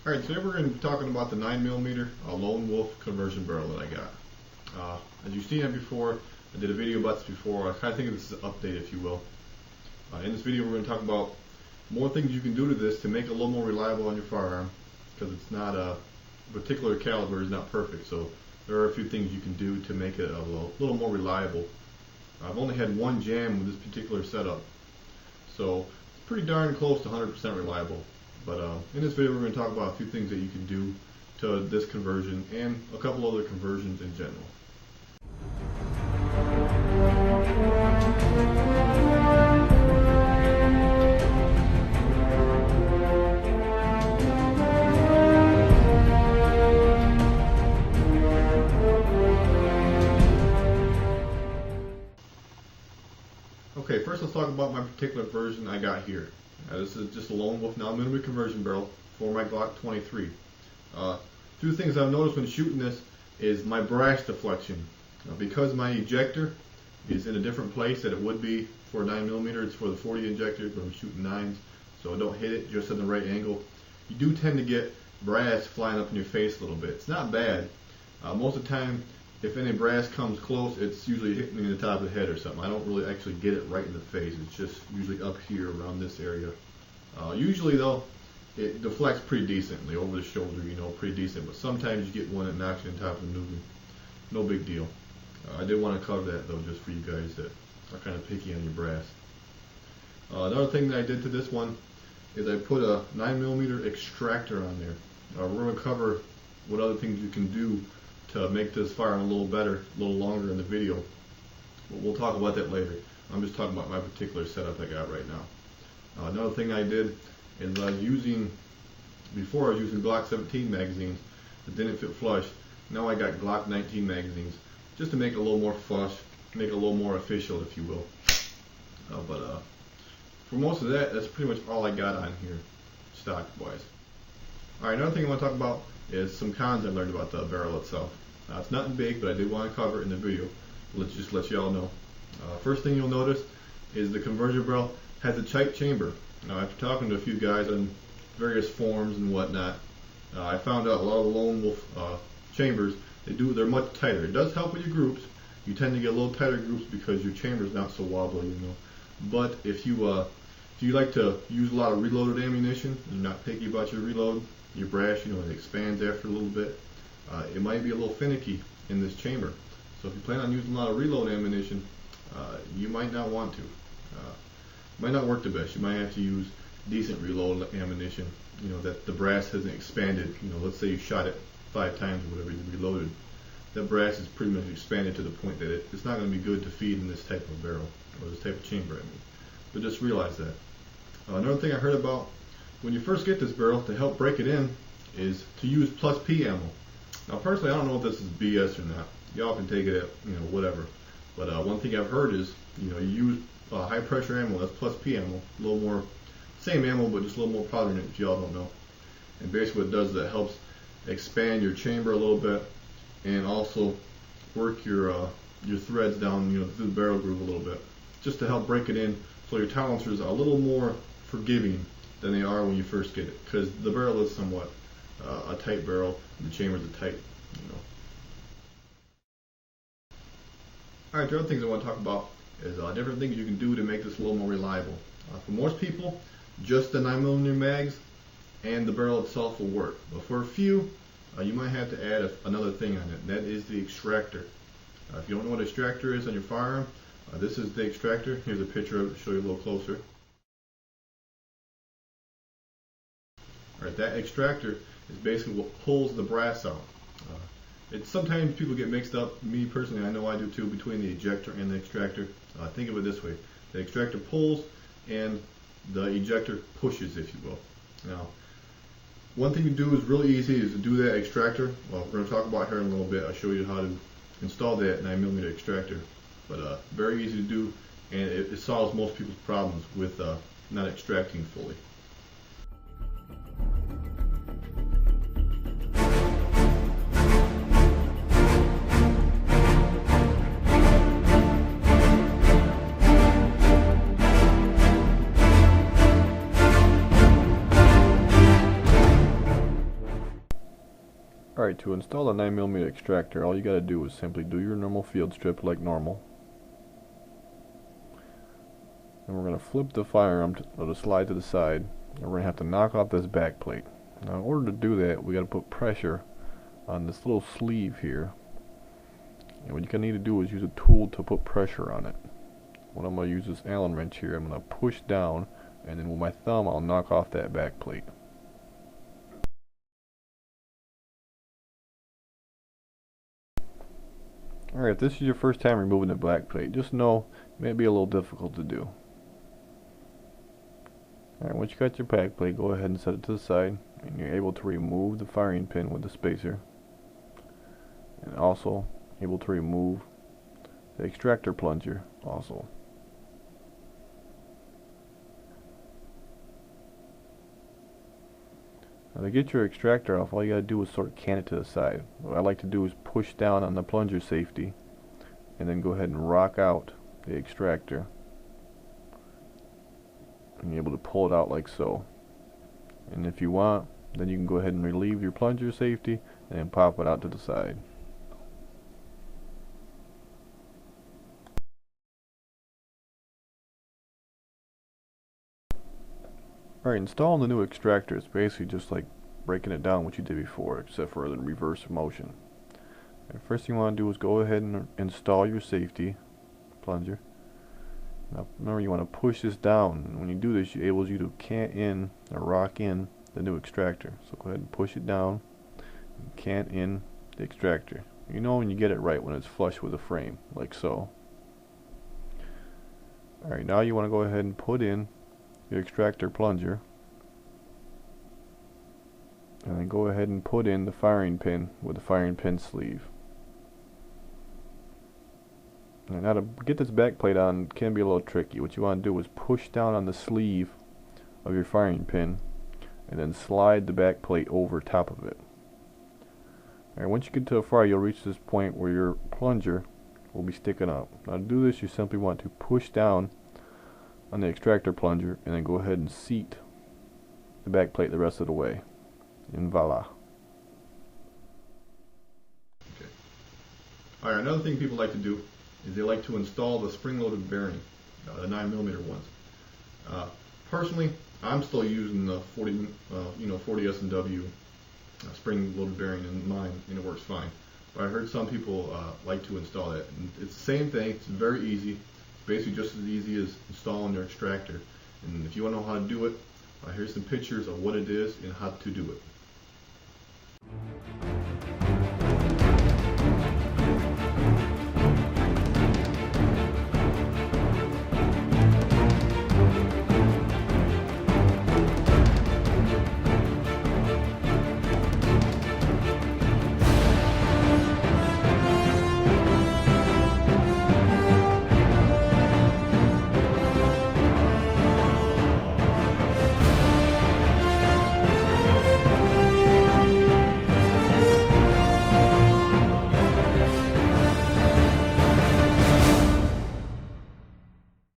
Alright, today we're going to be talking about the 9mm Lone Wolf conversion barrel that I got. As you've seen it before, I did a video about this before. I kind of think of this as an update, if you will. In this video we're going to talk about more things you can do to this to make it a little more reliable on your firearm, because it's not a particular caliber is not perfect, so there are a few things you can do to make it a little more reliable. I've only had one jam with this particular setup, so it's pretty darn close to 100% reliable. But in this video we're going to talk about a few things that you can do to this conversion and a couple other conversions in general. Okay, first let's talk about my particular version I got here. This is just a Lone Wolf 9mm conversion barrel for my Glock 23. Two things I've noticed when shooting this is my brass deflection. Because my ejector is in a different place than it would be for a 9mm, it's for the 40 ejector, but I'm shooting 9s, so I don't hit it just at the right angle. You do tend to get brass flying up in your face a little bit. It's not bad. Most of the time, if any brass comes close, it's usually hitting me in the top of the head or something. I don't really actually get it right in the face. It's just usually up here around this area. Usually though, it deflects pretty decently over the shoulder, pretty decent. But sometimes you get one that knocks you on top of the noggin. No big deal. I did want to cover that though, just for you guys that are kind of picky on your brass. Another thing that I did to this one is I put a 9mm extractor on there. We're going to cover what other things you can do to make this firearm a little better, a little longer in the video. But we'll talk about that later. I'm just talking about my particular setup I got right now. Another thing I did is before I was using Glock 17 magazines that didn't fit flush. Now I got Glock 19 magazines just to make it a little more flush, make it a little more official, if you will. But for most of that, that's pretty much all I got on here, stock wise. Alright, another thing I want to talk about is some cons I learned about the barrel itself. It's nothing big, but I did want to cover it in the video. Let's just let you all know. First thing you'll notice is the conversion barrel has a tight chamber. Now, after talking to a few guys on various forums and whatnot, I found out a lot of the Lone Wolf chambers, they're much tighter. It does help with your groups. You tend to get a little tighter groups because your chamber's not so wobbly, But if you like to use a lot of reloaded ammunition, you're not picky about your reload, your brass, it expands after a little bit. It might be a little finicky in this chamber. So if you plan on using a lot of reload ammunition, you might not want to. Might not work the best. You might have to use decent reload ammunition, that the brass hasn't expanded. Let's say you shot it 5 times or whatever you reloaded. That brass is pretty much expanded to the point that it's not going to be good to feed in this type of barrel, or this type of chamber, But just realize that. Another thing I heard about when you first get this barrel, to help break it in, is to use plus P ammo. Now personally, I don't know if this is BS or not. Y'all can take it at, whatever. But one thing I've heard is, you use high pressure ammo, that's plus P ammo, a little more, same ammo but just a little more powder in it, if y'all don't know. And basically what it does is it helps expand your chamber a little bit and also work your threads down, through the barrel groove a little bit, just to help break it in so your silencers are a little more forgiving than they are when you first get it, because the barrel is somewhat a tight barrel and the chambers are tight, Alright, the other things I want to talk about is different things you can do to make this a little more reliable. For most people, just the 9mm mags and the barrel itself will work. But for a few, you might have to add another thing on it, and that is the extractor. If you don't know what extractor is on your firearm, this is the extractor. Here's a picture of it to show you a little closer. Alright, that extractor is basically what pulls the brass out. Sometimes people get mixed up, me personally, I know I do too, between the ejector and the extractor. Think of it this way. The extractor pulls and the ejector pushes, if you will. Now, one thing to do is really easy is to do that extractor. Well, we're going to talk about here in a little bit. I'll show you how to install that 9mm extractor. But very easy to do, and it solves most people's problems with not extracting fully. Alright, to install a 9mm extractor, all you gotta do is simply do your normal field strip like normal. And we're gonna flip the firearm to slide to the side, and we're gonna have to knock off this back plate. Now in order to do that, we gotta put pressure on this little sleeve here. And what you're gonna need to do is use a tool to put pressure on it. What I'm gonna use this Allen wrench here, I'm gonna push down, and then with my thumb I'll knock off that back plate. Alright, if this is your first time removing the back plate, just know it may be a little difficult to do. Alright, once you got your back plate, go ahead and set it to the side, and you're able to remove the firing pin with the spacer. And also able to remove the extractor plunger also. Now to get your extractor off, all you gotta do is sort of can it to the side. What I like to do is push down on the plunger safety and then go ahead and rock out the extractor. And you're able to pull it out like so. And if you want, then you can go ahead and relieve your plunger safety and then pop it out to the side. Alright, installing the new extractor is basically just like breaking it down what you did before, except for the reverse motion. And first thing you want to do is go ahead and install your safety plunger. Now remember, you want to push this down, and when you do this, it enables you to cant in or rock in the new extractor. So go ahead and push it down and cant in the extractor. You know when you get it right when it's flush with the frame, like so. Alright, now you want to go ahead and put in your extractor plunger, and then go ahead and put in the firing pin with the firing pin sleeve. And now to get this back plate on can be a little tricky. What you want to do is push down on the sleeve of your firing pin and then slide the back plate over top of it. Alright, once you get to the fire, you'll reach this point where your plunger will be sticking up. Now to do this, you simply want to push down on the extractor plunger and then go ahead and seat the back plate the rest of the way. And voila. Okay. Alright, another thing people like to do is they like to install the spring-loaded bearing, the 9mm ones. Personally, I'm still using the 40 S&W spring-loaded bearing in mine, and it works fine. But I heard some people like to install that. And it's the same thing. It's very easy. Basically just as easy as installing their extractor. And if you want to know how to do it, here's some pictures of what it is and how to do it.